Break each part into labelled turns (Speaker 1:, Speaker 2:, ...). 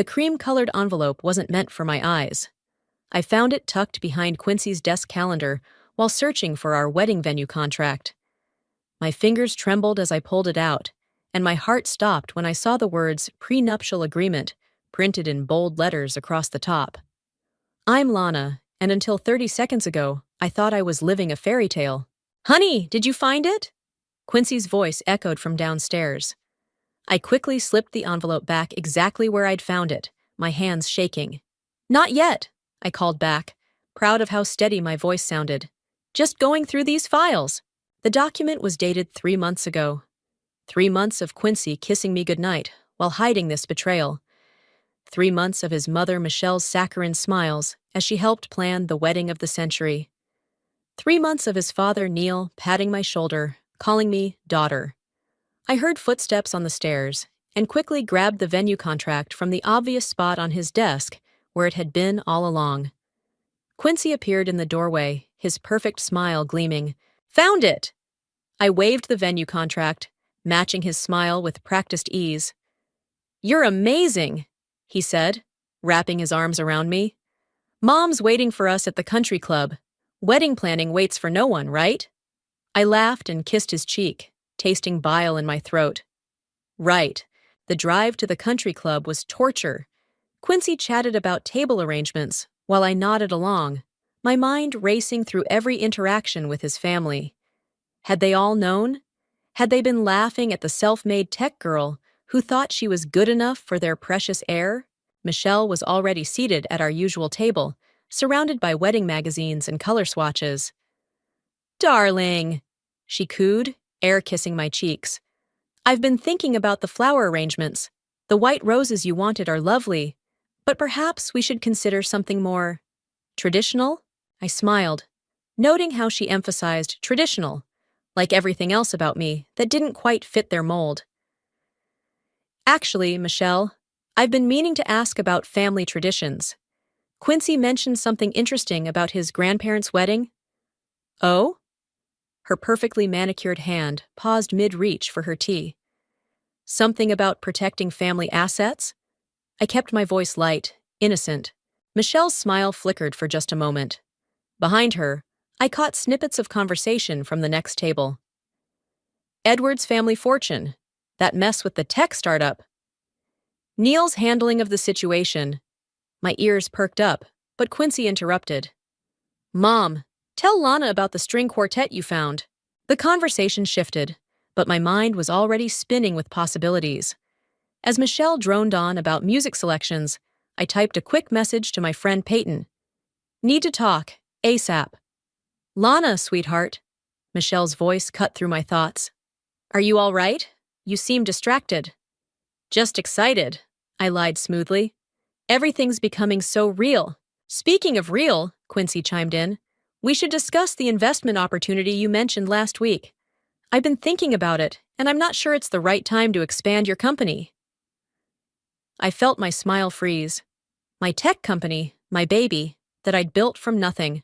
Speaker 1: The cream-colored envelope wasn't meant for my eyes. I found it tucked behind Quincy's desk calendar while searching for our wedding venue contract. My fingers trembled as I pulled it out, and my heart stopped when I saw the words prenuptial agreement printed in bold letters across the top. I'm Lana, and until 30 seconds ago, I thought I was living a fairy tale. Honey, did you find it? Quincy's voice echoed from downstairs. I quickly slipped the envelope back exactly where I'd found it, my hands shaking. Not yet, I called back, proud of how steady my voice sounded. Just going through these files. The document was dated 3 months ago. 3 months of Quincy kissing me goodnight while hiding this betrayal. 3 months of his mother Michelle's saccharine smiles as she helped plan the wedding of the century. 3 months of his father Neil patting my shoulder, calling me daughter. I heard footsteps on the stairs and quickly grabbed the venue contract from the obvious spot on his desk where it had been all along. Quincy appeared in the doorway, his perfect smile gleaming. Found it! I waved the venue contract, matching his smile with practiced ease. You're amazing, he said, wrapping his arms around me. Mom's waiting for us at the country club. Wedding planning waits for no one, right? I laughed and kissed his cheek, tasting bile in my throat. Right. The drive to the country club was torture. Quincy chatted about table arrangements while I nodded along, my mind racing through every interaction with his family. Had they all known? Had they been laughing at the self-made tech girl who thought she was good enough for their precious heir? Michelle was already seated at our usual table, surrounded by wedding magazines and color swatches. Darling, she cooed, air-kissing my cheeks. I've been thinking about the flower arrangements. The white roses you wanted are lovely, but perhaps we should consider something more traditional? I smiled, noting how she emphasized traditional, like everything else about me that didn't quite fit their mold. Actually, Michelle, I've been meaning to ask about family traditions. Quincy mentioned something interesting about his grandparents' wedding. Oh? Her perfectly manicured hand paused mid-reach for her tea. Something about protecting family assets? I kept my voice light, innocent. Michelle's smile flickered for just a moment. Behind her, I caught snippets of conversation from the next table. Edward's family fortune, that mess with the tech startup. Neil's handling of the situation. My ears perked up, but Quincy interrupted. Mom, tell Lana about the string quartet you found. The conversation shifted, but my mind was already spinning with possibilities. As Michelle droned on about music selections, I typed a quick message to my friend Peyton. Need to talk, ASAP. Lana, sweetheart. Michelle's voice cut through my thoughts. Are you all right? You seem distracted. Just excited, I lied smoothly. Everything's becoming so real. Speaking of real, Quincy chimed in, we should discuss the investment opportunity you mentioned last week. I've been thinking about it, and I'm not sure it's the right time to expand your company. I felt my smile freeze. My tech company, my baby, that I'd built from nothing.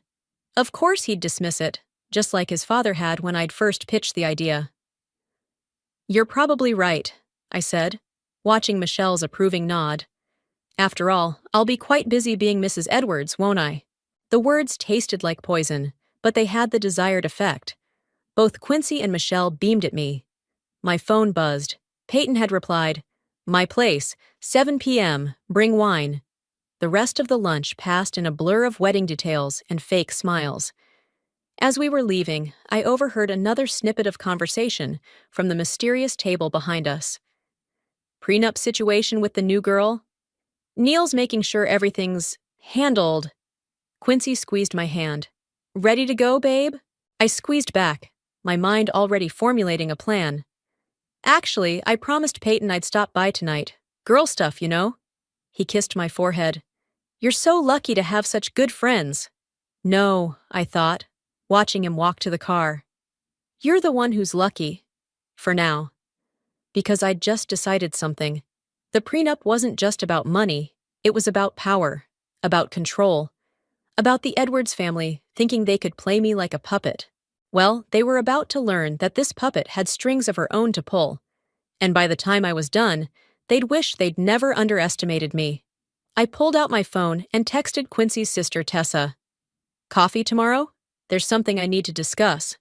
Speaker 1: Of course he'd dismiss it, just like his father had when I'd first pitched the idea. You're probably right, I said, watching Michelle's approving nod. After all, I'll be quite busy being Mrs. Edwards, won't I? The words tasted like poison, but they had the desired effect. Both Quincy and Michelle beamed at me. My phone buzzed. Peyton had replied, My place, 7 p.m., bring wine. The rest of the lunch passed in a blur of wedding details and fake smiles. As we were leaving, I overheard another snippet of conversation from the mysterious table behind us. Prenup situation with the new girl? Neil's making sure everything's handled. Quincy squeezed my hand. Ready to go, babe? I squeezed back, my mind already formulating a plan. Actually, I promised Peyton I'd stop by tonight. Girl stuff, you know? He kissed my forehead. You're so lucky to have such good friends. No, I thought, watching him walk to the car. You're the one who's lucky. For now. Because I'd just decided something. The prenup wasn't just about money, it was about power, about control, about the Edwards family thinking they could play me like a puppet. Well, they were about to learn that this puppet had strings of her own to pull, and by the time I was done, they'd wish they'd never underestimated me. I pulled out my phone and texted Quincy's sister Tessa. Coffee tomorrow? There's something I need to discuss.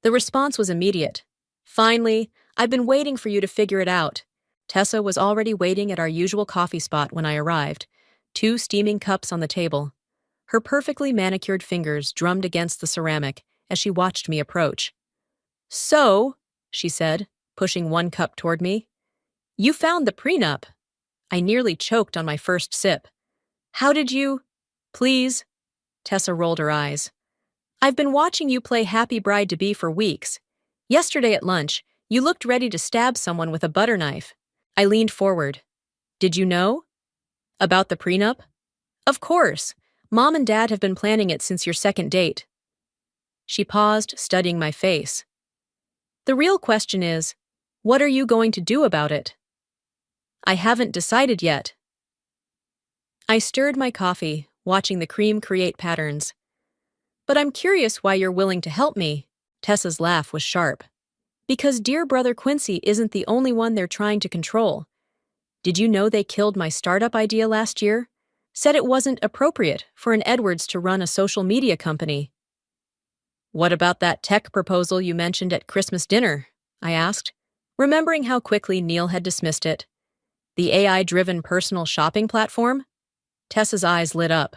Speaker 1: The response was immediate. Finally, I've been waiting for you to figure it out. Tessa was already waiting at our usual coffee spot when I arrived, 2 steaming cups on the table. Her perfectly manicured fingers drummed against the ceramic as she watched me approach. So, she said, pushing 1 cup toward me, you found the prenup. I nearly choked on my first sip. How did you? Please? Tessa rolled her eyes. I've been watching you play happy bride-to-be for weeks. Yesterday at lunch, you looked ready to stab someone with a butter knife. I leaned forward. Did you know? About the prenup? Of course. Mom and Dad have been planning it since your second date. She paused, studying my face. The real question is, what are you going to do about it? I haven't decided yet. I stirred my coffee, watching the cream create patterns. But I'm curious why you're willing to help me. Tessa's laugh was sharp. Because dear brother Quincy isn't the only one they're trying to control. Did you know they killed my startup idea last year? Said it wasn't appropriate for an Edwards to run a social media company. What about that tech proposal you mentioned at Christmas dinner? I asked, remembering how quickly Neil had dismissed it. The AI-driven personal shopping platform? Tessa's eyes lit up.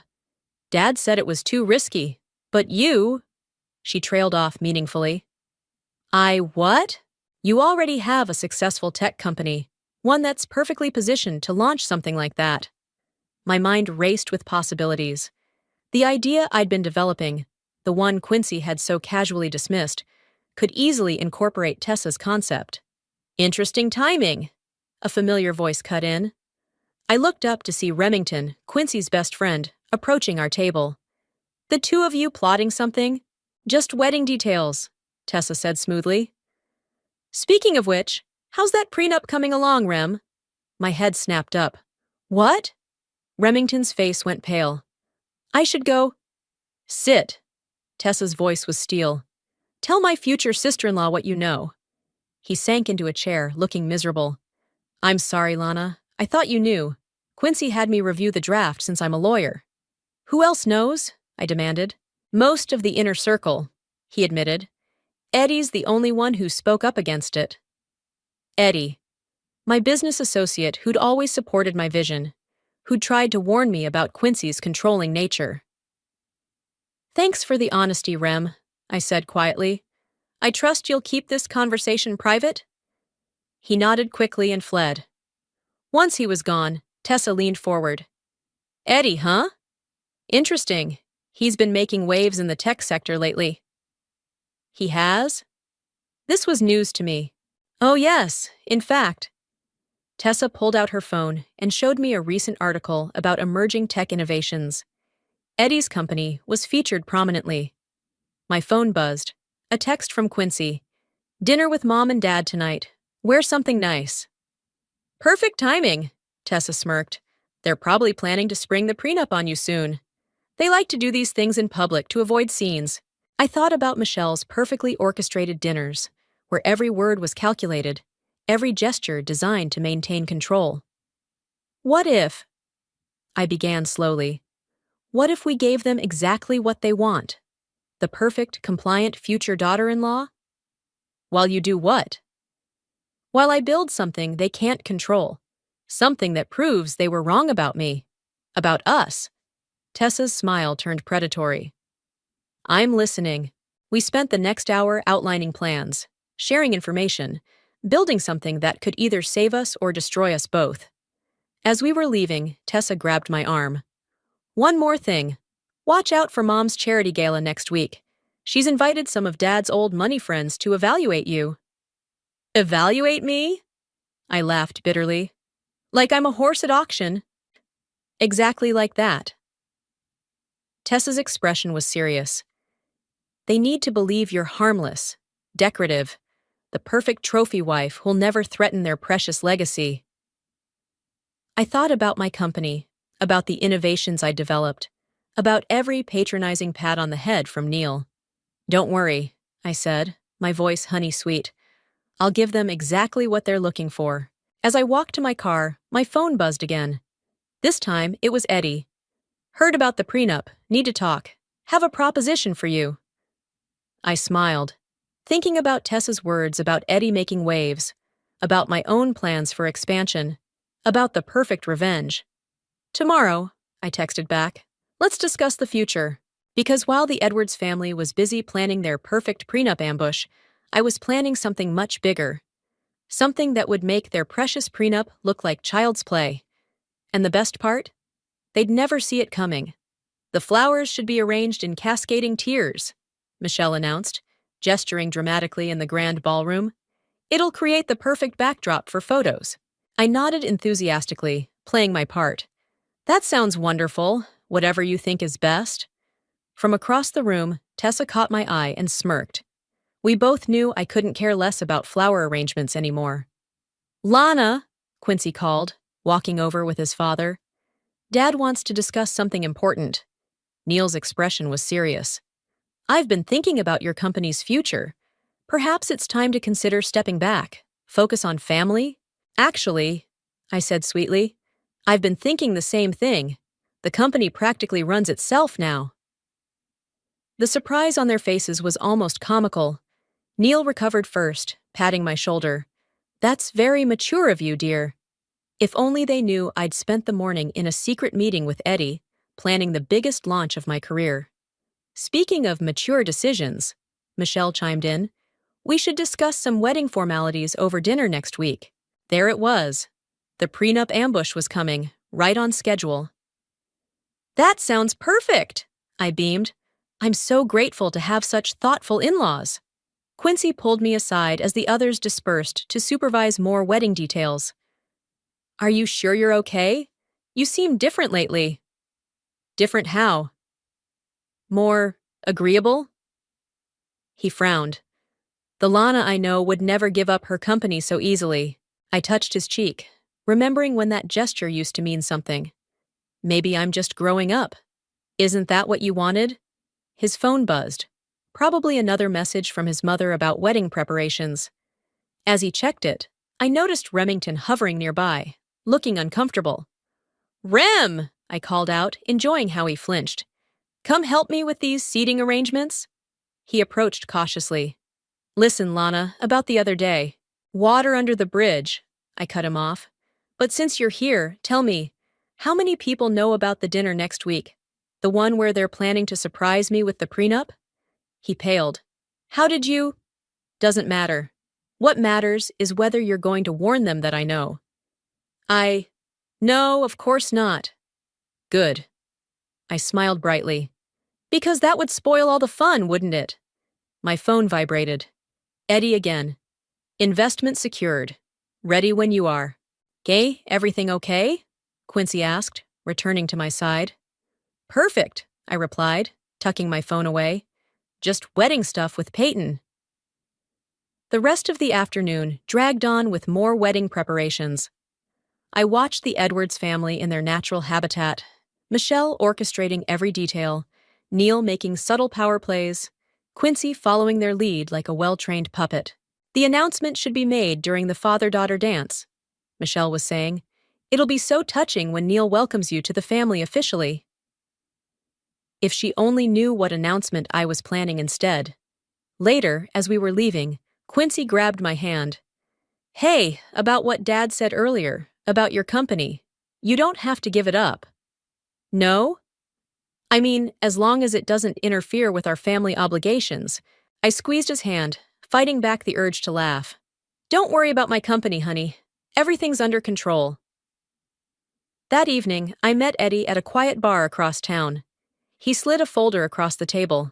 Speaker 1: Dad said it was too risky. But you... She trailed off meaningfully. What? You already have a successful tech company, one that's perfectly positioned to launch something like that. My mind raced with possibilities. The idea I'd been developing, the one Quincy had so casually dismissed, could easily incorporate Tessa's concept. Interesting timing, a familiar voice cut in. I looked up to see Remington, Quincy's best friend, approaching our table. The 2 of you plotting something? Just wedding details, Tessa said smoothly. Speaking of which, how's that prenup coming along, Rem? My head snapped up. What? Remington's face went pale. I should go. Sit. Tessa's voice was steel. Tell my future sister-in-law what you know. He sank into a chair, looking miserable. I'm sorry, Lana. I thought you knew. Quincy had me review the draft since I'm a lawyer. Who else knows? I demanded. Most of the inner circle, he admitted. Eddie's the only one who spoke up against it. Eddie. My business associate who'd always supported my vision, who'd tried to warn me about Quincy's controlling nature. Thanks for the honesty, Rem, I said quietly. I trust you'll keep this conversation private? He nodded quickly and fled. Once he was gone, Tessa leaned forward. Eddie, huh? Interesting. He's been making waves in the tech sector lately. He has? This was news to me. Oh yes, in fact. Tessa pulled out her phone and showed me a recent article about emerging tech innovations. Eddie's company was featured prominently. My phone buzzed. A text from Quincy. Dinner with Mom and Dad tonight. Wear something nice. Perfect timing, Tessa smirked. They're probably planning to spring the prenup on you soon. They like to do these things in public to avoid scenes. I thought about Michelle's perfectly orchestrated dinners, where every word was calculated, every gesture designed to maintain control. What if? I began slowly. What if we gave them exactly what they want? The perfect, compliant future daughter-in-law? While you do what? While I build something they can't control. Something that proves they were wrong about me. About us. Tessa's smile turned predatory. I'm listening. We spent the next hour outlining plans, sharing information, building something that could either save us or destroy us both. As we were leaving, Tessa grabbed my arm. One more thing. Watch out for Mom's charity gala next week. She's invited some of Dad's old money friends to evaluate you. Evaluate me? I laughed bitterly. Like I'm a horse at auction. Exactly like that. Tessa's expression was serious. They need to believe you're harmless, decorative, the perfect trophy wife who'll never threaten their precious legacy. I thought about my company, about the innovations I developed, about every patronizing pat on the head from Neil. Don't worry, I said, my voice honey-sweet. I'll give them exactly what they're looking for. As I walked to my car, my phone buzzed again. This time, it was Eddie. Heard about the prenup, need to talk. Have a proposition for you. I smiled, thinking about Tessa's words about Eddie making waves, about my own plans for expansion, about the perfect revenge. Tomorrow, I texted back, let's discuss the future. Because while the Edwards family was busy planning their perfect prenup ambush, I was planning something much bigger. Something that would make their precious prenup look like child's play. And the best part? They'd never see it coming. The flowers should be arranged in cascading tiers, Michelle announced, gesturing dramatically in the grand ballroom. It'll create the perfect backdrop for photos. I nodded enthusiastically, playing my part. That sounds wonderful, whatever you think is best. From across the room, Tessa caught my eye and smirked. We both knew I couldn't care less about flower arrangements anymore. Lana, Quincy called, walking over with his father. Dad wants to discuss something important. Neil's expression was serious. I've been thinking about your company's future. Perhaps it's time to consider stepping back, focus on family. Actually, I said sweetly, I've been thinking the same thing. The company practically runs itself now. The surprise on their faces was almost comical. Neil recovered first, patting my shoulder. That's very mature of you, dear. If only they knew I'd spent the morning in a secret meeting with Eddie, planning the biggest launch of my career. Speaking of mature decisions, Michelle chimed in, we should discuss some wedding formalities over dinner next week. There it was. The prenup ambush was coming, right on schedule. That sounds perfect, I beamed. I'm so grateful to have such thoughtful in-laws. Quincy pulled me aside as the others dispersed to supervise more wedding details. Are you sure you're okay? You seem different lately. Different how? More agreeable? He frowned. The Lana I know would never give up her company so easily. I touched his cheek, remembering when that gesture used to mean something. Maybe I'm just growing up. Isn't that what you wanted? His phone buzzed. Probably another message from his mother about wedding preparations. As he checked it, I noticed Remington hovering nearby, looking uncomfortable. Rem! I called out, enjoying how he flinched. Come help me with these seating arrangements? He approached cautiously. Listen, Lana, about the other day. Water under the bridge, I cut him off. But since you're here, tell me, how many people know about the dinner next week? The one where they're planning to surprise me with the prenup? He paled. How did you? Doesn't matter. What matters is whether you're going to warn them that I know. No, of course not. Good. I smiled brightly. Because that would spoil all the fun, wouldn't it? My phone vibrated. Eddie again. Investment secured. Ready when you are. Gay, everything okay? Quincy asked, returning to my side. Perfect, I replied, tucking my phone away. Just wedding stuff with Peyton. The rest of the afternoon dragged on with more wedding preparations. I watched the Edwards family in their natural habitat, Michelle orchestrating every detail, Neil making subtle power plays, Quincy following their lead like a well-trained puppet. The announcement should be made during the father-daughter dance, Michelle was saying. It'll be so touching when Neil welcomes you to the family officially. If she only knew what announcement I was planning instead. Later, as we were leaving, Quincy grabbed my hand. Hey, about what Dad said earlier, about your company. You don't have to give it up. No? I mean, as long as it doesn't interfere with our family obligations. I squeezed his hand, fighting back the urge to laugh. Don't worry about my company, honey. Everything's under control. That evening, I met Eddie at a quiet bar across town. He slid a folder across the table.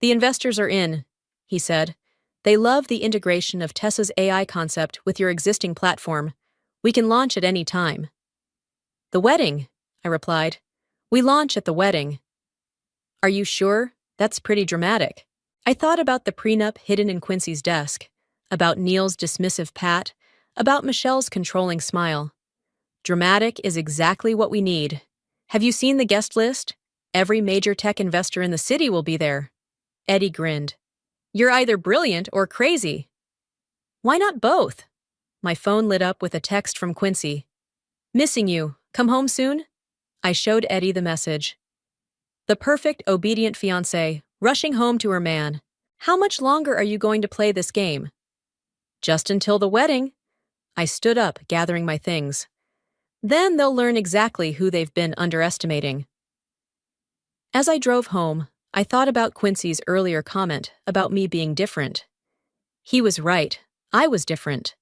Speaker 1: The investors are in, he said. They love the integration of Tessa's AI concept with your existing platform. We can launch at any time. The wedding, I replied. We launch at the wedding. Are you sure? That's pretty dramatic. I thought about the prenup hidden in Quincy's desk, about Neil's dismissive pat, about Michelle's controlling smile. Dramatic is exactly what we need. Have you seen the guest list? Every major tech investor in the city will be there. Eddie grinned. You're either brilliant or crazy. Why not both? My phone lit up with a text from Quincy. Missing you. Come home soon? I showed Eddie the message. The perfect, obedient fiancé, rushing home to her man. How much longer are you going to play this game? Just until the wedding. I stood up, gathering my things. Then they'll learn exactly who they've been underestimating. As I drove home, I thought about Quincy's earlier comment about me being different. He was right. I was different.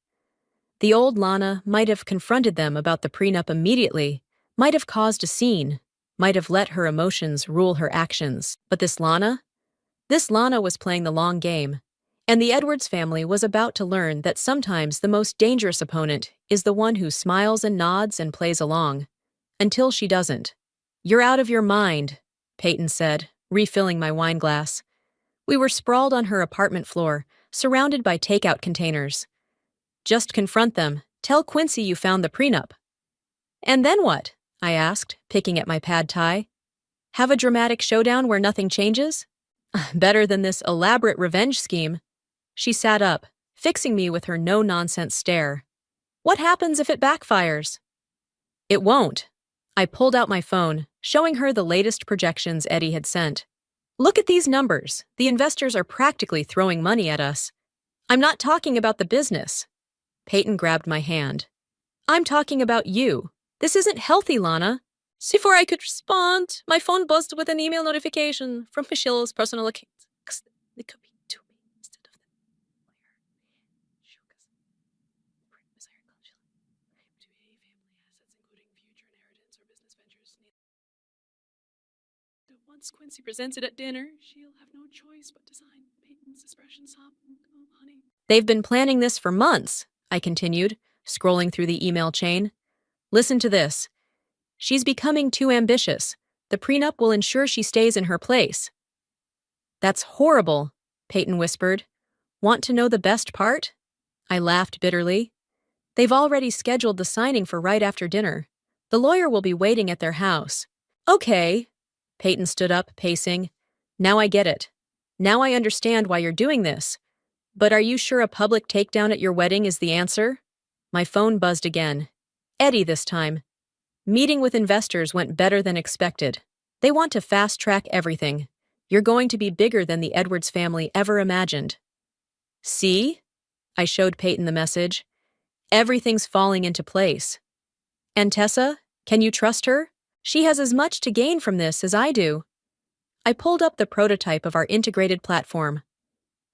Speaker 1: The old Lana might have confronted them about the prenup immediately, might have caused a scene, might have let her emotions rule her actions. But this Lana was playing the long game, and the Edwards family was about to learn that sometimes the most dangerous opponent is the one who smiles and nods and plays along, until she doesn't. You're out of your mind, Peyton said, refilling my wine glass. We were sprawled on her apartment floor, surrounded by takeout containers. Just confront them. Tell Quincy you found the prenup. And then what? I asked, picking at my pad thai. Have a dramatic showdown where nothing changes? Better than this elaborate revenge scheme. She sat up, fixing me with her no-nonsense stare. What happens if it backfires? It won't. I pulled out my phone, showing her the latest projections Eddie had sent. Look at these numbers. The investors are practically throwing money at us. I'm not talking about the business. Peyton grabbed my hand. I'm talking about you. This isn't healthy, Lana. Before I could respond, my phone buzzed with an email notification from Michelle's personal account. It could be to me instead of the once Quincy presents it at dinner, she'll have no choice but to sign Peyton's expressions up. Oh, honey. They've been planning this for months, I continued, scrolling through the email chain. Listen to this. She's becoming too ambitious. The prenup will ensure she stays in her place. That's horrible, Peyton whispered. Want to know the best part? I laughed bitterly. They've already scheduled the signing for right after dinner. The lawyer will be waiting at their house. Okay. Peyton stood up, pacing. Now I get it. Now I understand why you're doing this. But are you sure a public takedown at your wedding is the answer? My phone buzzed again. Eddie this time. Meeting with investors went better than expected. They want to fast-track everything. You're going to be bigger than the Edwards family ever imagined. See? I showed Peyton the message. Everything's falling into place. And Tessa, can you trust her? She has as much to gain from this as I do. I pulled up the prototype of our integrated platform.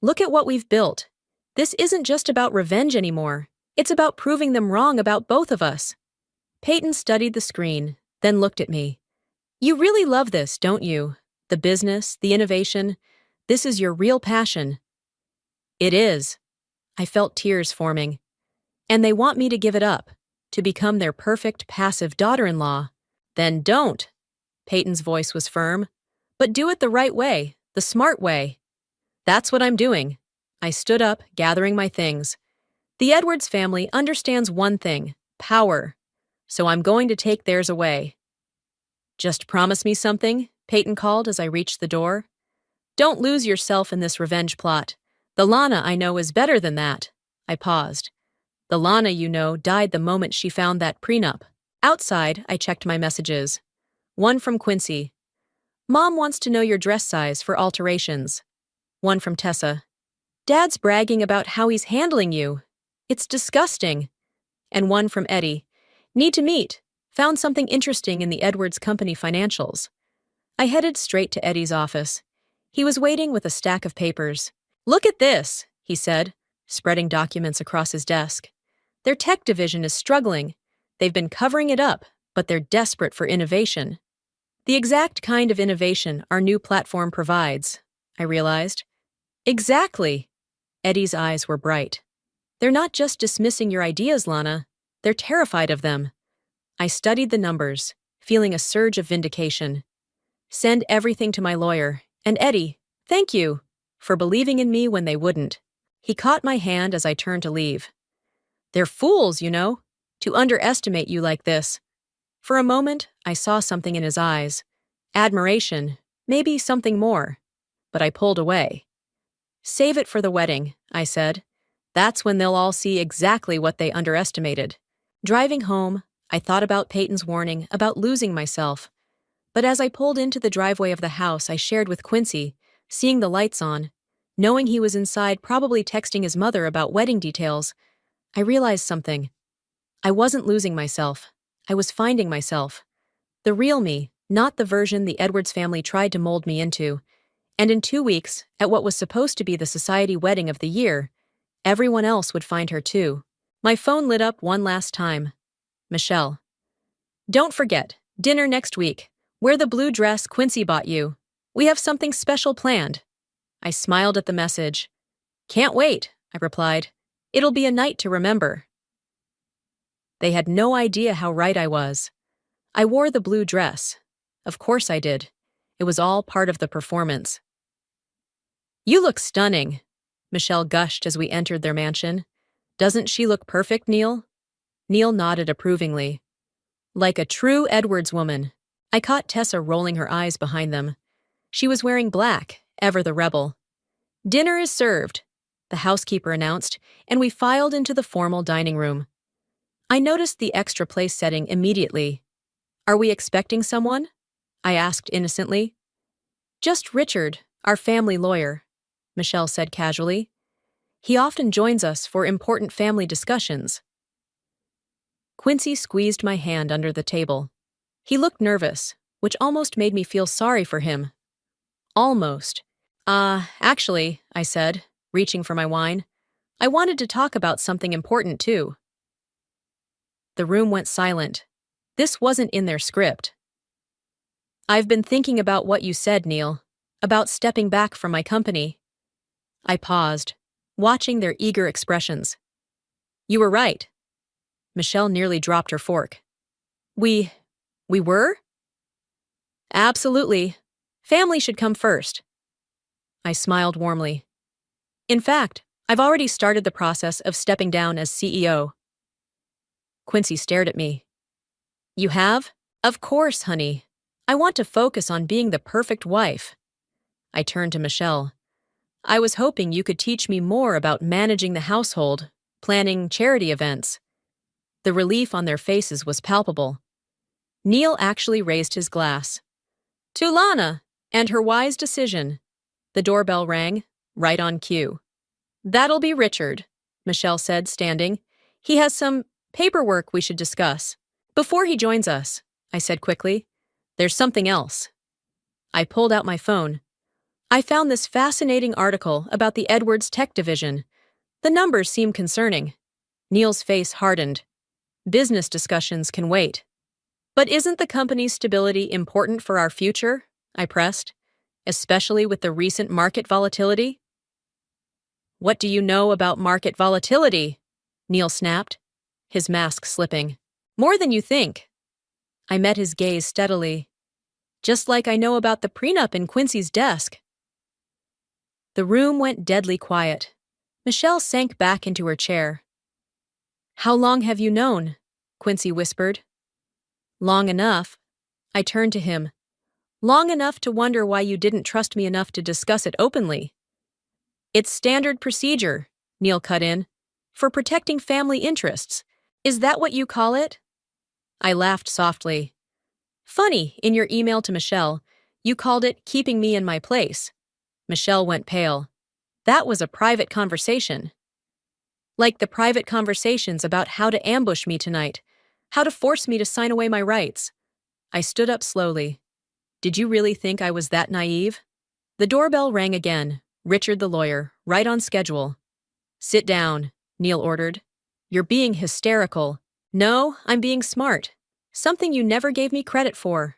Speaker 1: Look at what we've built. This isn't just about revenge anymore. It's about proving them wrong about both of us. Peyton studied the screen, then looked at me. You really love this, don't you? The business, the innovation. This is your real passion. It is. I felt tears forming. And they want me to give it up, to become their perfect passive daughter-in-law. Then don't. Peyton's voice was firm. But do it the right way, the smart way. That's what I'm doing. I stood up, gathering my things. The Edwards family understands one thing, power. So I'm going to take theirs away. Just promise me something, Peyton called as I reached the door. Don't lose yourself in this revenge plot. The Lana I know is better than that. I paused. The Lana you know died the moment she found that prenup. Outside, I checked my messages. One from Quincy. Mom wants to know your dress size for alterations. One from Tessa. Dad's bragging about how he's handling you. It's disgusting. And one from Eddie. Need to meet. Found something interesting in the Edwards Company financials. I headed straight to Eddie's office. He was waiting with a stack of papers. Look at this, he said, spreading documents across his desk. Their tech division is struggling. They've been covering it up, but they're desperate for innovation. The exact kind of innovation our new platform provides, I realized. Exactly. Eddie's eyes were bright. They're not just dismissing your ideas, Lana. They're terrified of them. I studied the numbers, feeling a surge of vindication. Send everything to my lawyer. And Eddie, thank you for believing in me when they wouldn't. He caught my hand as I turned to leave. They're fools, you know, to underestimate you like this. For a moment, I saw something in his eyes. Admiration, maybe something more. But I pulled away. Save it for the wedding, I said. That's when they'll all see exactly what they underestimated. Driving home, I thought about Peyton's warning about losing myself. But as I pulled into the driveway of the house I shared with Quincy, seeing the lights on, knowing he was inside probably texting his mother about wedding details, I realized something. I wasn't losing myself. I was finding myself. The real me, not the version the Edwards family tried to mold me into. And in 2 weeks, at what was supposed to be the society wedding of the year, everyone else would find her too. My phone lit up one last time. Michelle. Don't forget, dinner next week. Wear the blue dress Quincy bought you. We have something special planned. I smiled at the message. Can't wait, I replied. It'll be a night to remember. They had no idea how right I was. I wore the blue dress. Of course I did. It was all part of the performance. You look stunning, Michelle gushed as we entered their mansion. Doesn't she look perfect, Neil? Neil nodded approvingly. Like a true Edwards woman. I caught Tessa rolling her eyes behind them. She was wearing black, ever the rebel. Dinner is served, the housekeeper announced, and we filed into the formal dining room. I noticed the extra place setting immediately. Are we expecting someone? I asked innocently. Just Richard, our family lawyer, Michelle said casually. He often joins us for important family discussions. Quincy squeezed my hand under the table. He looked nervous, which almost made me feel sorry for him. Almost. Actually, I said, reaching for my wine. I wanted to talk about something important too. The room went silent. This wasn't in their script. I've been thinking about what you said, Neil, about stepping back from my company. I paused, watching their eager expressions. You were right. Michelle nearly dropped her fork. We were? Absolutely. Family should come first. I smiled warmly. In fact, I've already started the process of stepping down as CEO. Quincy stared at me. You have? Of course, honey. I want to focus on being the perfect wife. I turned to Michelle. I was hoping you could teach me more about managing the household, planning charity events. The relief on their faces was palpable. Neil actually raised his glass. To Lana and her wise decision. The doorbell rang, right on cue. That'll be Richard, Michelle said, standing. He has some paperwork we should discuss. Before he joins us, I said quickly. There's something else. I pulled out my phone. I found this fascinating article about the Edwards Tech Division. The numbers seem concerning. Neil's face hardened. Business discussions can wait. But isn't the company's stability important for our future? I pressed, especially with the recent market volatility. What do you know about market volatility? Neil snapped, his mask slipping. More than you think. I met his gaze steadily. Just like I know about the prenup in Quincy's desk. The room went deadly quiet. Michelle sank back into her chair. How long have you known? Quincy whispered. Long enough. I turned to him. Long enough to wonder why you didn't trust me enough to discuss it openly. It's standard procedure, Neil cut in, for protecting family interests. Is that what you call it? I laughed softly. Funny, in your email to Michelle, you called it keeping me in my place. Michelle went pale. That was a private conversation. Like the private conversations about how to ambush me tonight, how to force me to sign away my rights. I stood up slowly. Did you really think I was that naive? The doorbell rang again. Richard the lawyer, right on schedule. Sit down, Neil ordered. You're being hysterical. No, I'm being smart. Something you never gave me credit for.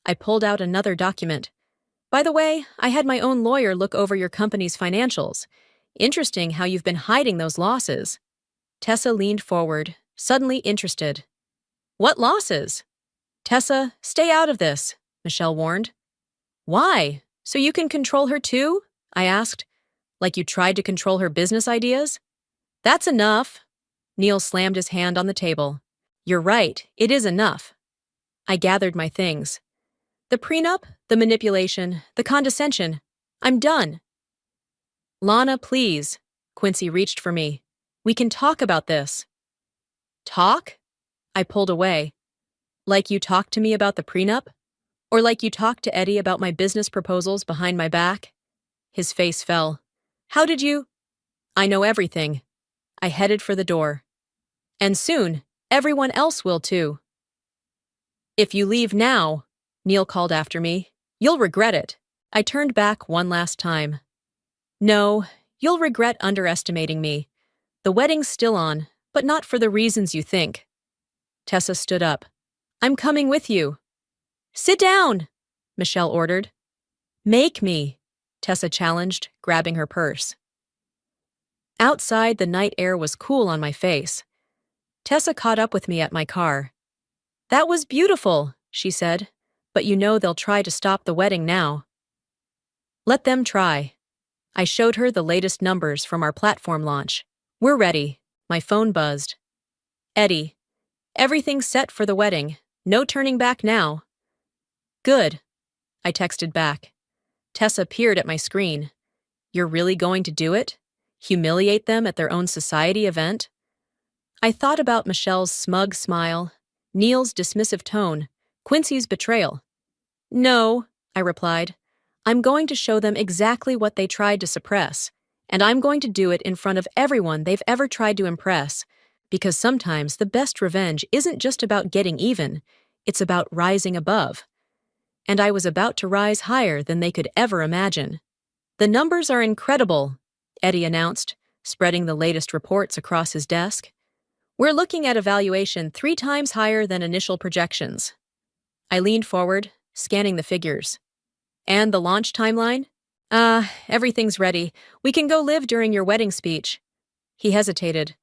Speaker 1: I pulled out another document. By the way, I had my own lawyer look over your company's financials. Interesting how you've been hiding those losses. Tessa leaned forward, suddenly interested. What losses? Tessa, stay out of this, Michelle warned. Why? So you can control her too? I asked. Like you tried to control her business ideas? That's enough. Neil slammed his hand on the table. You're right, it is enough. I gathered my things. The prenup, the manipulation, the condescension. I'm done. Lana, please. Quincy reached for me. We can talk about this. Talk? I pulled away. Like you talked to me about the prenup? Or like you talked to Eddie about my business proposals behind my back? His face fell. How did you? I know everything. I headed for the door. And soon, everyone else will too. If you leave now, Neil called after me, you'll regret it. I turned back one last time. No, you'll regret underestimating me. The wedding's still on, but not for the reasons you think. Tessa stood up. I'm coming with you. Sit down, Michelle ordered. Make me, Tessa challenged, grabbing her purse. Outside, the night air was cool on my face. Tessa caught up with me at my car. That was beautiful, she said, but you know they'll try to stop the wedding now. Let them try. I showed her the latest numbers from our platform launch. We're ready. My phone buzzed. Eddie, everything's set for the wedding. No turning back now. Good, I texted back. Tessa peered at my screen. You're really going to do it? Humiliate them at their own society event? I thought about Michelle's smug smile, Neil's dismissive tone, Quincy's betrayal. No, I replied. I'm going to show them exactly what they tried to suppress, and I'm going to do it in front of everyone they've ever tried to impress, because sometimes the best revenge isn't just about getting even, it's about rising above. And I was about to rise higher than they could ever imagine. The numbers are incredible, Eddie announced, spreading the latest reports across his desk. We're looking at a valuation 3 times higher than initial projections. I leaned forward, scanning the figures. And the launch timeline? Everything's ready. We can go live during your wedding speech. He hesitated.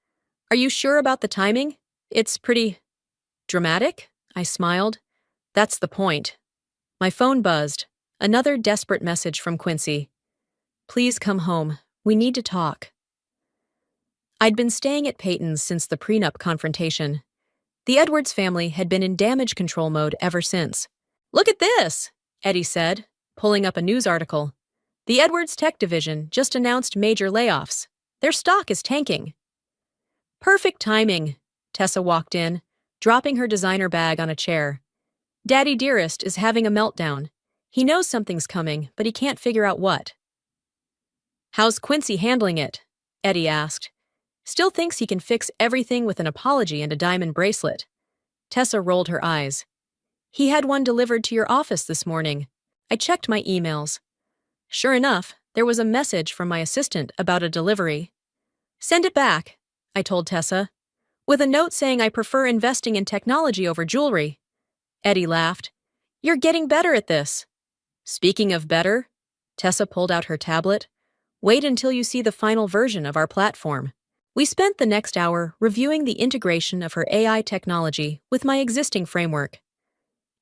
Speaker 1: Are you sure about the timing? It's pretty dramatic? I smiled. That's the point. My phone buzzed. Another desperate message from Quincy. Please come home. We need to talk. I'd been staying at Peyton's since the prenup confrontation. The Edwards family had been in damage control mode ever since. Look at this, Eddie said, pulling up a news article. The Edwards Tech Division just announced major layoffs. Their stock is tanking. Perfect timing, Tessa walked in, dropping her designer bag on a chair. Daddy Dearest is having a meltdown. He knows something's coming, but he can't figure out what. How's Quincy handling it? Eddie asked. Still thinks he can fix everything with an apology and a diamond bracelet. Tessa rolled her eyes. He had one delivered to your office this morning. I checked my emails. Sure enough, there was a message from my assistant about a delivery. Send it back, I told Tessa, with a note saying I prefer investing in technology over jewelry. Eddie laughed. You're getting better at this. Speaking of better, Tessa pulled out her tablet. Wait until you see the final version of our platform. We spent the next hour reviewing the integration of her AI technology with my existing framework.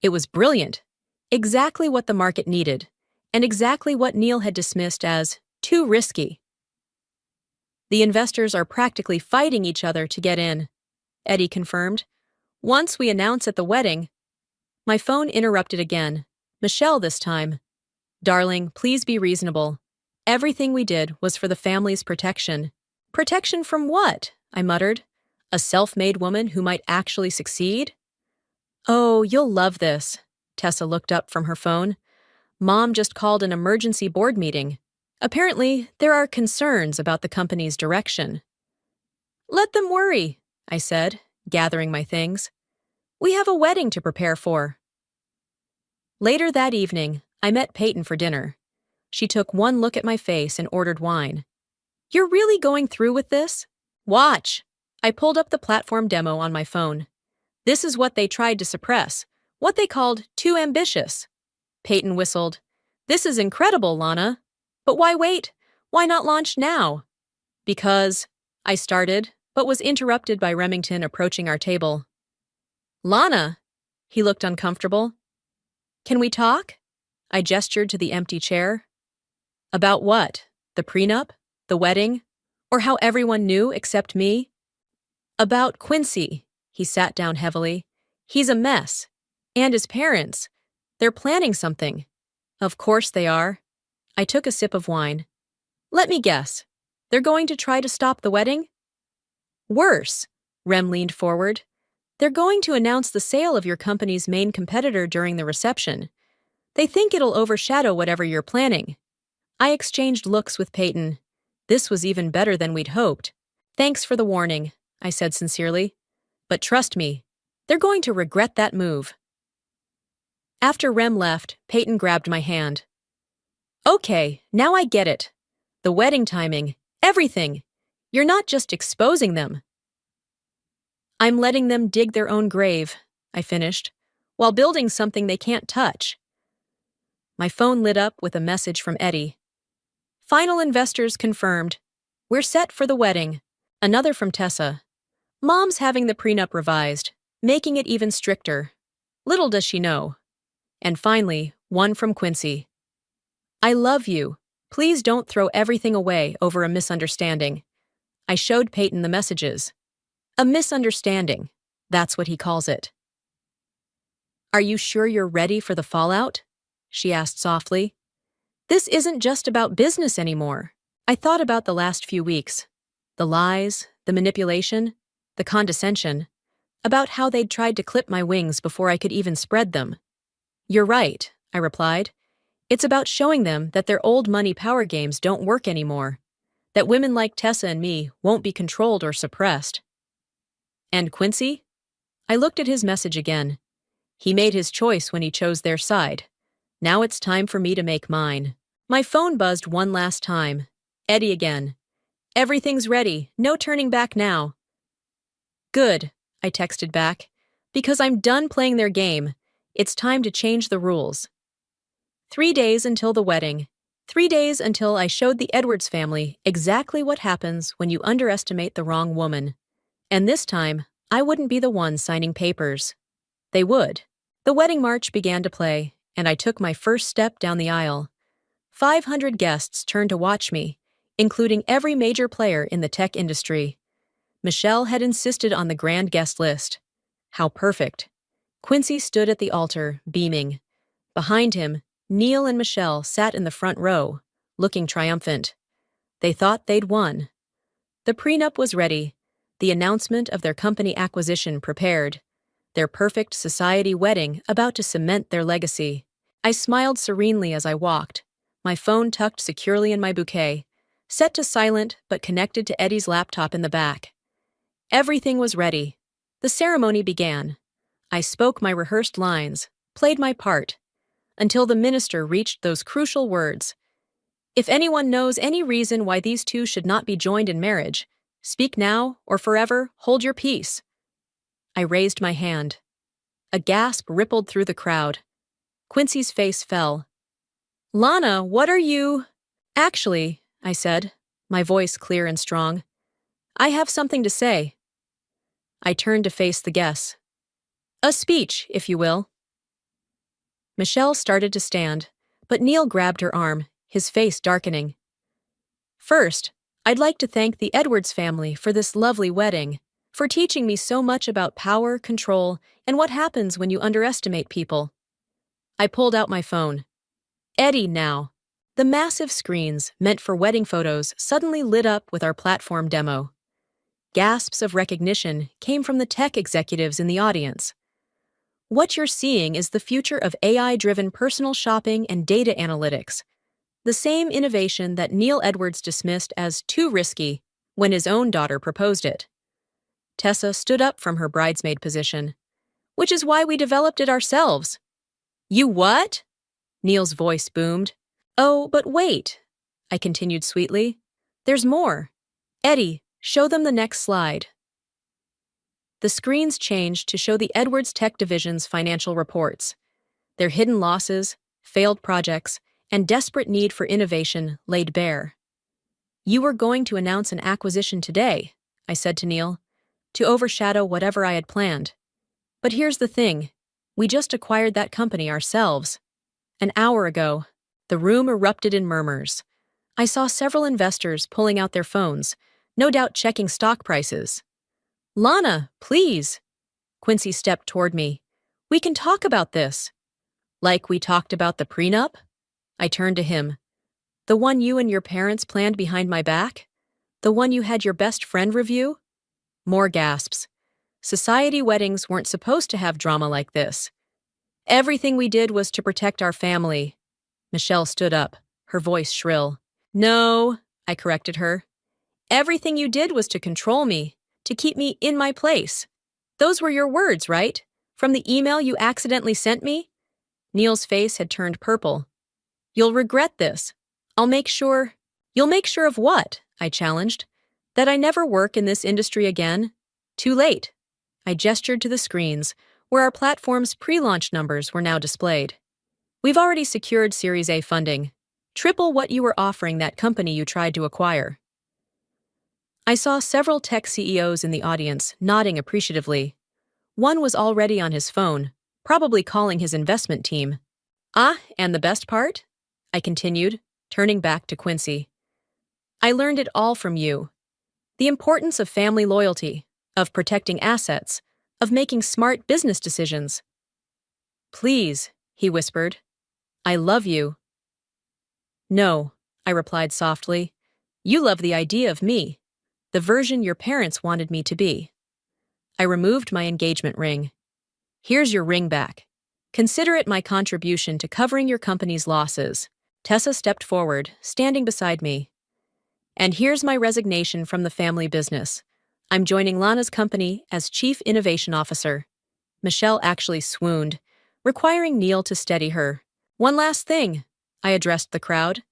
Speaker 1: It was brilliant, exactly what the market needed, and exactly what Neil had dismissed as too risky. The investors are practically fighting each other to get in, Eddie confirmed. Once we announce at the wedding. My phone interrupted again. Michelle this time. Darling, please be reasonable. Everything we did was for the family's protection. Protection from what? I muttered. A self-made woman who might actually succeed? Oh, you'll love this. Tessa looked up from her phone. Mom just called an emergency board meeting. Apparently, there are concerns about the company's direction. Let them worry, I said, gathering my things. We have a wedding to prepare for. Later that evening, I met Peyton for dinner. She took one look at my face and ordered wine. You're really going through with this? Watch. I pulled up the platform demo on my phone. This is what they tried to suppress, what they called too ambitious. Peyton whistled. This is incredible, Lana. But why wait? Why not launch now? Because, I started, but was interrupted by Remington approaching our table. Lana? He looked uncomfortable. Can we talk? I gestured to the empty chair. About what? The prenup? The wedding? Or how everyone knew except me? About Quincy. He sat down heavily. He's a mess. And his parents. They're planning something. Of course they are. I took a sip of wine. Let me guess. They're going to try to stop the wedding? Worse. Rem leaned forward. They're going to announce the sale of your company's main competitor during the reception. They think it'll overshadow whatever you're planning. I exchanged looks with Peyton. This was even better than we'd hoped. Thanks for the warning, I said sincerely. But trust me, they're going to regret that move. After Rem left, Peyton grabbed my hand. Okay, now I get it. The wedding timing, everything. You're not just exposing them. I'm letting them dig their own grave, I finished, while building something they can't touch. My phone lit up with a message from Eddie. Final investors confirmed. We're set for the wedding. Another from Tessa. Mom's having the prenup revised, making it even stricter. Little does she know. And finally, one from Quincy. I love you. Please don't throw everything away over a misunderstanding. I showed Peyton the messages. A misunderstanding. That's what he calls it. Are you sure you're ready for the fallout? She asked softly. This isn't just about business anymore. I thought about the last few weeks. The lies, the manipulation, the condescension, about how they'd tried to clip my wings before I could even spread them. You're right, I replied. It's about showing them that their old money power games don't work anymore, that women like Tessa and me won't be controlled or suppressed. And Quincy? I looked at his message again. He made his choice when he chose their side. Now it's time for me to make mine. My phone buzzed one last time. Eddie again. Everything's ready, no turning back now. Good, I texted back. Because I'm done playing their game. It's time to change the rules. 3 days until the wedding. 3 days until I showed the Edwards family exactly what happens when you underestimate the wrong woman. And this time, I wouldn't be the one signing papers. They would. The wedding march began to play, and I took my first step down the aisle. 500 guests turned to watch me, including every major player in the tech industry. Michelle had insisted on the grand guest list. How perfect. Quincy stood at the altar, beaming. Behind him, Neil and Michelle sat in the front row, looking triumphant. They thought they'd won. The prenup was ready, the announcement of their company acquisition prepared, their perfect society wedding about to cement their legacy. I smiled serenely as I walked, my phone tucked securely in my bouquet, set to silent but connected to Eddie's laptop in the back. Everything was ready. The ceremony began. I spoke my rehearsed lines, played my part, until the minister reached those crucial words. If anyone knows any reason why these two should not be joined in marriage, speak now or forever hold your peace. I raised my hand. A gasp rippled through the crowd. Quincy's face fell. Lana, what are you? Actually, I said, my voice clear and strong. I have something to say. I turned to face the guests. A speech, if you will. Michelle started to stand, but Neil grabbed her arm, his face darkening. First, I'd like to thank the Edwards family for this lovely wedding, for teaching me so much about power, control, and what happens when you underestimate people. I pulled out my phone. Eddie now. The massive screens, meant for wedding photos, suddenly lit up with our platform demo. Gasps of recognition came from the tech executives in the audience. What you're seeing is the future of AI-driven personal shopping and data analytics, the same innovation that Neil Edwards dismissed as too risky when his own daughter proposed it. Tessa stood up from her bridesmaid position. Which is why we developed it ourselves. You what? Neil's voice boomed. Oh, but wait, I continued sweetly. There's more. Eddie, show them the next slide. The screens changed to show the Edwards Tech Division's financial reports. Their hidden losses, failed projects, and desperate need for innovation laid bare. You were going to announce an acquisition today, I said to Neil, to overshadow whatever I had planned. But here's the thing. We just acquired that company ourselves. An hour ago, the room erupted in murmurs. I saw several investors pulling out their phones, no doubt checking stock prices. Lana, please. Quincy stepped toward me. We can talk about this. Like we talked about the prenup? I turned to him. The one you and your parents planned behind my back? The one you had your best friend review? More gasps. Society weddings weren't supposed to have drama like this. Everything we did was to protect our family. Michelle stood up, her voice shrill. No, I corrected her. Everything you did was to control me, to keep me in my place. Those were your words, right? From the email you accidentally sent me? Neil's face had turned purple. You'll regret this. I'll make sure. You'll make sure of what? I challenged. That I never work in this industry again? Too late. I gestured to the screens, where our platform's pre-launch numbers were now displayed. We've already secured Series A funding, triple what you were offering that company you tried to acquire. I saw several tech CEOs in the audience nodding appreciatively. One was already on his phone, probably calling his investment team. Ah, and the best part? I continued, turning back to Quincy. I learned it all from you. The importance of family loyalty, of protecting assets, of making smart business decisions. Please, he whispered. I love you. No, I replied softly. You love the idea of me, the version your parents wanted me to be. I removed my engagement ring. Here's your ring back. Consider it my contribution to covering your company's losses. Tessa stepped forward, standing beside me. And here's my resignation from the family business. I'm joining Lana's company as Chief Innovation Officer. Michelle actually swooned, requiring Neil to steady her. One last thing, I addressed the crowd.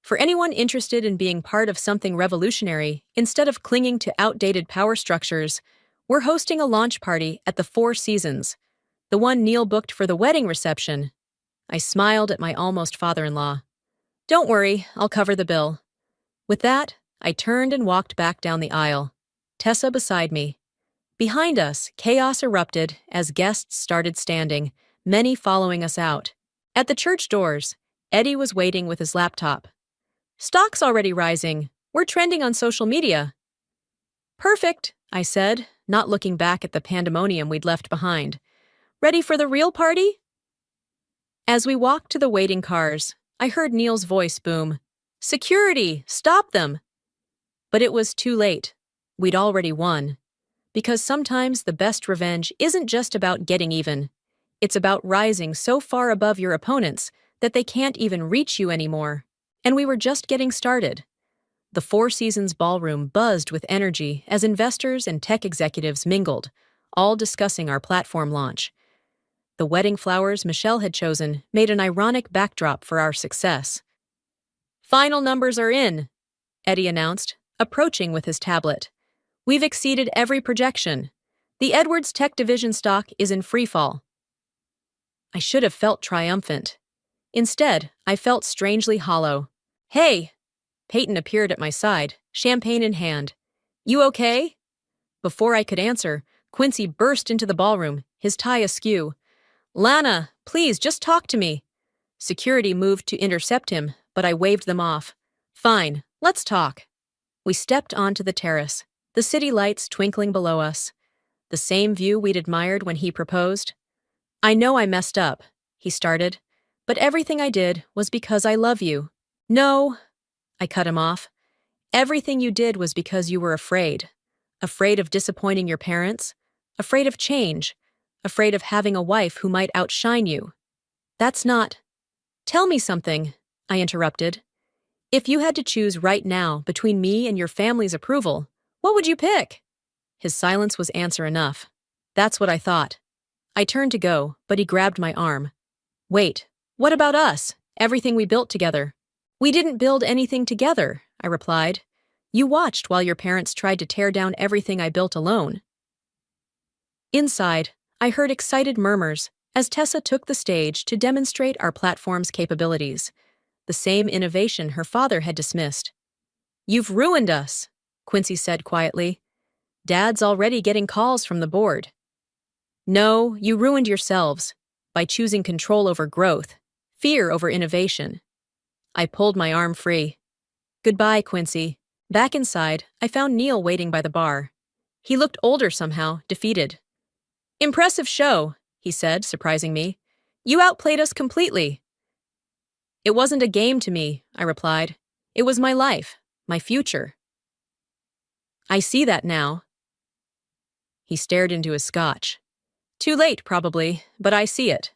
Speaker 1: For anyone interested in being part of something revolutionary, instead of clinging to outdated power structures, we're hosting a launch party at the Four Seasons, the one Neil booked for the wedding reception. I smiled at my almost father-in-law. Don't worry, I'll cover the bill. With that, I turned and walked back down the aisle, Tessa beside me. Behind us, chaos erupted as guests started standing, many following us out. At the church doors, Eddie was waiting with his laptop. Stock's already rising. We're trending on social media. Perfect, I said, not looking back at the pandemonium we'd left behind. Ready for the real party? As we walked to the waiting cars, I heard Neil's voice boom. Security! Stop them! But it was too late. We'd already won. Because sometimes the best revenge isn't just about getting even. It's about rising so far above your opponents that they can't even reach you anymore. And we were just getting started. The Four Seasons ballroom buzzed with energy as investors and tech executives mingled, all discussing our platform launch. The wedding flowers Michelle had chosen made an ironic backdrop for our success. Final numbers are in, Eddie announced, approaching with his tablet. We've exceeded every projection. The Edwards Tech Division stock is in freefall. I should have felt triumphant. Instead, I felt strangely hollow. Hey! Peyton appeared at my side, champagne in hand. You okay? Before I could answer, Quincy burst into the ballroom, his tie askew. Lana, please, just talk to me. Security moved to intercept him, but I waved them off. Fine, let's talk. We stepped onto the terrace, the city lights twinkling below us. The same view we'd admired when he proposed. I know I messed up, he started, but everything I did was because I love you. No, I cut him off. Everything you did was because you were afraid. Afraid of disappointing your parents, afraid of change, afraid of having a wife who might outshine you. That's not... Tell me something, I interrupted. If you had to choose right now between me and your family's approval, what would you pick? His silence was answer enough. That's what I thought. I turned to go, but he grabbed my arm. Wait, what about us? Everything we built together? We didn't build anything together, I replied. You watched while your parents tried to tear down everything I built alone. Inside, I heard excited murmurs as Tessa took the stage to demonstrate our platform's capabilities, the same innovation her father had dismissed. You've ruined us, Quincy said quietly. Dad's already getting calls from the board. No, you ruined yourselves by choosing control over growth, fear over innovation. I pulled my arm free. Goodbye, Quincy. Back inside, I found Neil waiting by the bar. He looked older somehow, defeated. Impressive show, he said, surprising me. You outplayed us completely. It wasn't a game to me, I replied. It was my life, my future. I see that now. He stared into his scotch. Too late, probably, but I see it.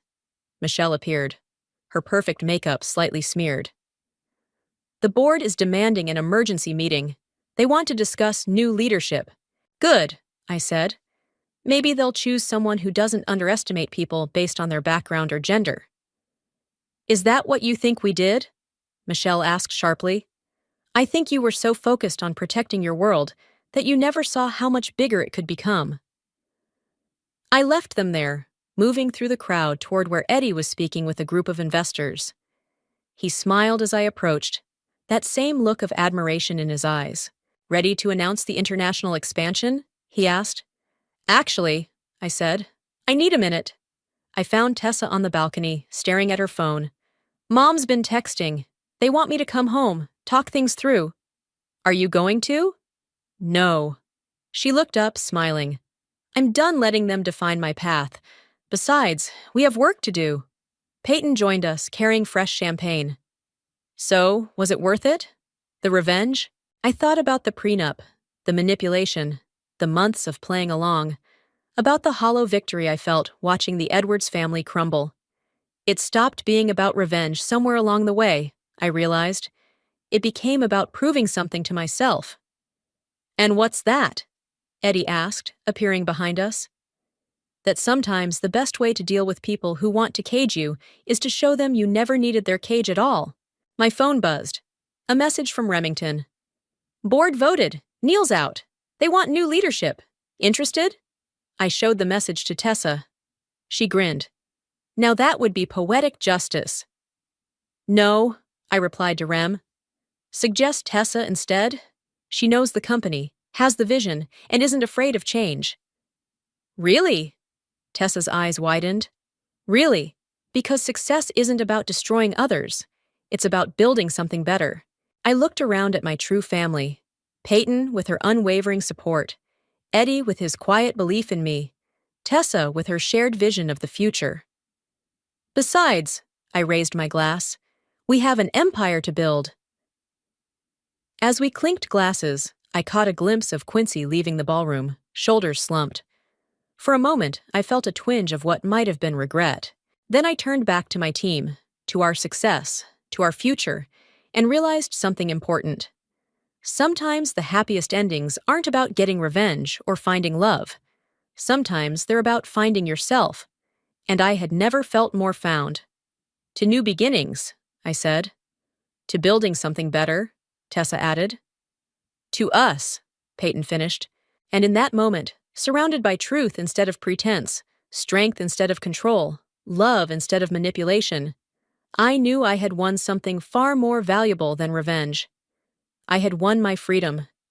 Speaker 1: Michelle appeared, her perfect makeup slightly smeared. The board is demanding an emergency meeting. They want to discuss new leadership. Good, I said. Maybe they'll choose someone who doesn't underestimate people based on their background or gender. Is that what you think we did? Michelle asked sharply. I think you were so focused on protecting your world that you never saw how much bigger it could become. I left them there, moving through the crowd toward where Eddie was speaking with a group of investors. He smiled as I approached, that same look of admiration in his eyes. Ready to announce the international expansion? He asked. Actually, I said, I need a minute. I found Tessa on the balcony, staring at her phone. Mom's been texting. They want me to come home, talk things through. Are you going to? No. She looked up, smiling. I'm done letting them define my path. Besides, we have work to do. Peyton joined us, carrying fresh champagne. So, was it worth it? The revenge? I thought about the prenup, the manipulation, the months of playing along, about the hollow victory I felt watching the Edwards family crumble. It stopped being about revenge somewhere along the way, I realized. It became about proving something to myself. And what's that? Eddie asked, appearing behind us. That sometimes the best way to deal with people who want to cage you is to show them you never needed their cage at all. My phone buzzed. A message from Remington. Board voted. Neil's out. They want new leadership. Interested? I showed the message to Tessa. She grinned. Now that would be poetic justice. No, I replied to Rem. Suggest Tessa instead. She knows the company, has the vision, and isn't afraid of change. Really? Tessa's eyes widened. Really, because success isn't about destroying others. It's about building something better. I looked around at my true family. Peyton with her unwavering support. Eddie with his quiet belief in me. Tessa with her shared vision of the future. Besides, I raised my glass, we have an empire to build. As we clinked glasses, I caught a glimpse of Quincy leaving the ballroom, shoulders slumped. For a moment, I felt a twinge of what might have been regret. Then I turned back to my team, to our success, to our future, and realized something important. Sometimes the happiest endings aren't about getting revenge or finding love. Sometimes they're about finding yourself. And I had never felt more found. To new beginnings, I said. To building something better, Tessa added. To us, Peyton finished. And in that moment, surrounded by truth instead of pretense, strength instead of control, love instead of manipulation, I knew I had won something far more valuable than revenge. I had won my freedom,